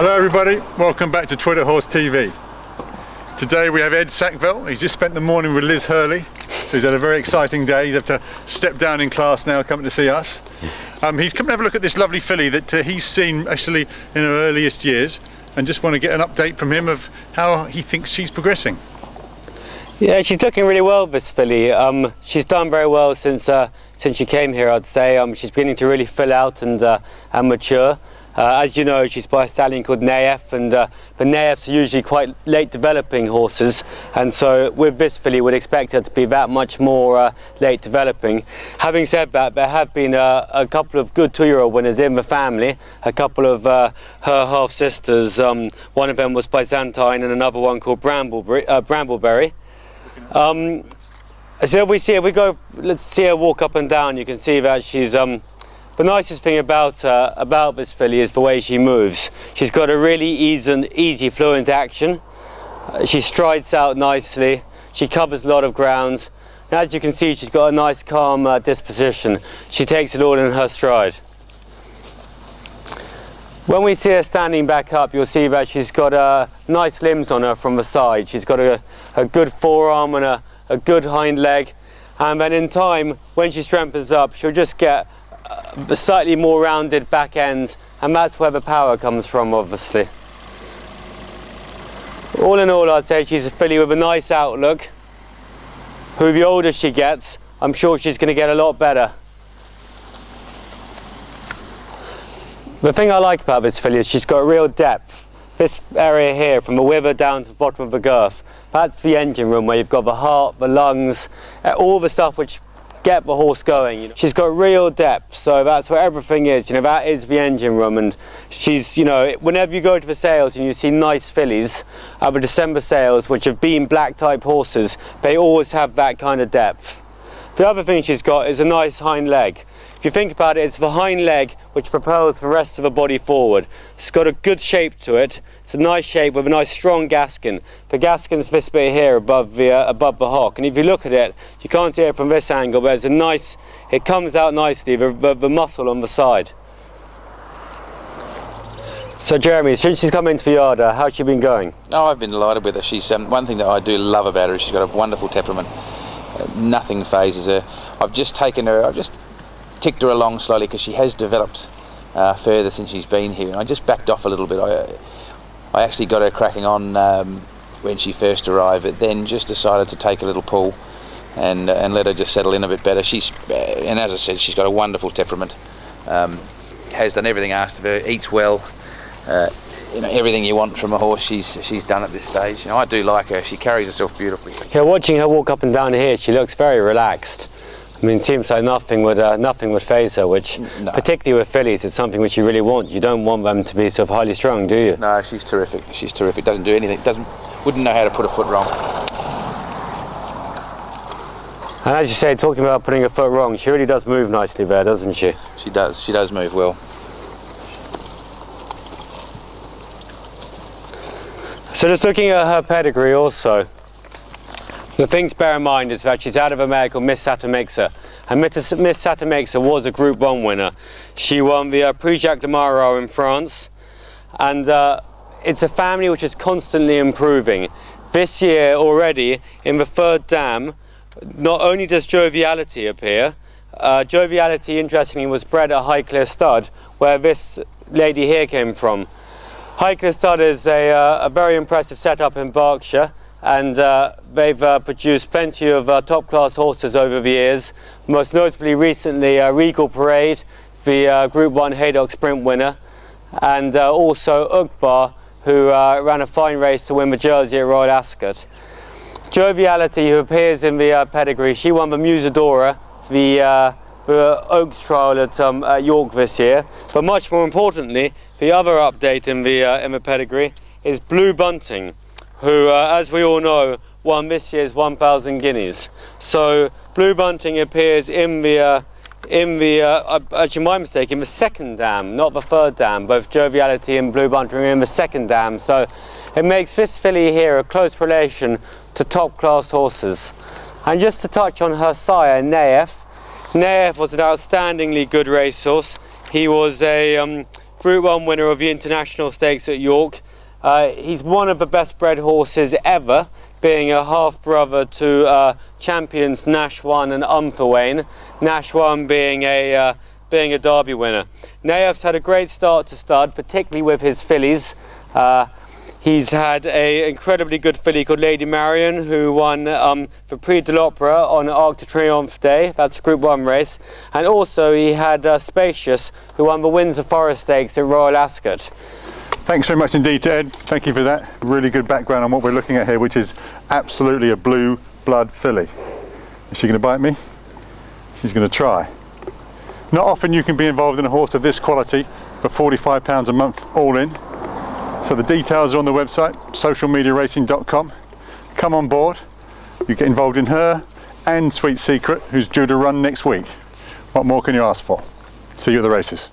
Hello everybody, welcome back to Twitter Horse TV. Today we have Ed Sackville. He's just spent the morning with Liz Hurley. So he's had a very exciting day. He's had to step down in class now, coming to see us. He's come to have a look at this lovely filly that he's seen actually in her earliest years, and just want to get an update from him of how he thinks she's progressing. Yeah, she's looking really well, this filly. She's done very well since she came here, I'd say. She's beginning to really fill out and mature. As you know, she's by a stallion called Nayef, and the Nayefs are usually quite late developing horses, and so with this filly we'd expect her to be that much more late developing. Having said that, there have been a couple of good 2-year-old winners in the family, a couple of her half-sisters. One of them was Byzantine and another one called Brambleberry. So let's see her walk up and down. You can see that she's the nicest thing about this filly is the way she moves. She's got a really easy fluent action. She strides out nicely. She covers a lot of ground. And as you can see, she's got a nice calm disposition. She takes it all in her stride. When we see her standing back up, you'll see that she's got nice limbs on her from the side. She's got a good forearm and a good hind leg. And then in time, when she strengthens up, she'll just get a slightly more rounded back end, and that's where the power comes from, obviously. All in all, I'd say she's a filly with a nice outlook, who the older she gets, I'm sure she's going to get a lot better. The thing I like about this filly is she's got real depth. This area here, from the wither down to the bottom of the girth, that's the engine room where you've got the heart, the lungs, all the stuff which get the horse going. You know, she's got real depth, so that's where everything is. You know, that is the engine room, and she's, you know, whenever you go to the sales and you see nice fillies at the December sales, which have been black type horses, they always have that kind of depth. The other thing she's got is a nice hind leg. If you think about it, it's the hind leg which propels the rest of the body forward. It's got a good shape to it. It's a nice shape with a nice strong gaskin. The gaskin's this bit here above the hock, and if you look at it, you can't see it from this angle, but there's a nice, it comes out nicely, the muscle on the side. So Jeremy, since she's come into the yard, how's she been going? Oh, I've been delighted with her. She's one thing that I do love about her is she's got a wonderful temperament. Nothing phases her. I've just ticked her along slowly because she has developed further since she's been here, and I just backed off a little bit. I actually got her cracking on when she first arrived, but then just decided to take a little pull and let her just settle in a bit better. And as I said, she's got a wonderful temperament, has done everything asked of her, eats well, you know, everything you want from a horse she's done at this stage. You know, I do like her. She carries herself beautifully. Yeah, watching her walk up and down here, she looks very relaxed. I mean, it seems like nothing would faze her, which, no. Particularly with fillies, it's something which you really want. You don't want them to be sort of highly strung, do you? No, she's terrific. She's terrific. Doesn't do anything. Wouldn't know how to put a foot wrong. And as you say, talking about putting a foot wrong, she really does move nicely there, doesn't she? She does. She does move well. So just looking at her pedigree also, the thing to bear in mind is that she's out of a mare called Miss Satamixa, and Miss Satamixa was a Group 1 winner. She won the Prix Jacques de Marot in France, and it's a family which is constantly improving. This year already, in the 3rd dam, not only does Joviality appear, Joviality, interestingly, was bred at Highclere Stud, where this lady here came from. Highclere Stud is a very impressive setup in Berkshire, and they've produced plenty of top-class horses over the years, most notably recently Regal Parade, the Group 1 Haydock Sprint winner, and also Ugbar, who ran a fine race to win the Jersey at Royal Ascot. Joviality, who appears in the pedigree, she won the Musadora, the Oaks trial at York this year, but much more importantly, the other update in the pedigree is Blue Bunting, who, as we all know, won this year's 1,000 guineas. So Blue Bunting appears in the actually my mistake, in the 2nd dam, not the 3rd dam. Both Joviality and Blue Bunting are in the 2nd dam. So it makes this filly here a close relation to top-class horses. And just to touch on her sire, Nayef. Nayef was an outstandingly good racehorse. He was a Group 1 winner of the International Stakes at York. He's one of the best bred horses ever, being a half-brother to champions Nash 1 and Umferwain. Nash 1 being a Derby winner. Nayef's had a great start to stud, particularly with his fillies. He's had an incredibly good filly called Lady Marion, who won the Prix de l'Opera on Arc de Triomphe Day. That's a Group 1 race. And also he had Spacious, who won the Windsor Forest Stakes at Royal Ascot. Thanks very much indeed to Ed. Thank you for that. Really good background on what we're looking at here, which is absolutely a blue blood filly. Is she going to bite me? She's going to try. Not often you can be involved in a horse of this quality for £45 a month all in. So the details are on the website, socialmediaracing.com. Come on board. You get involved in her and Sweet Secret, who's due to run next week. What more can you ask for? See you at the races.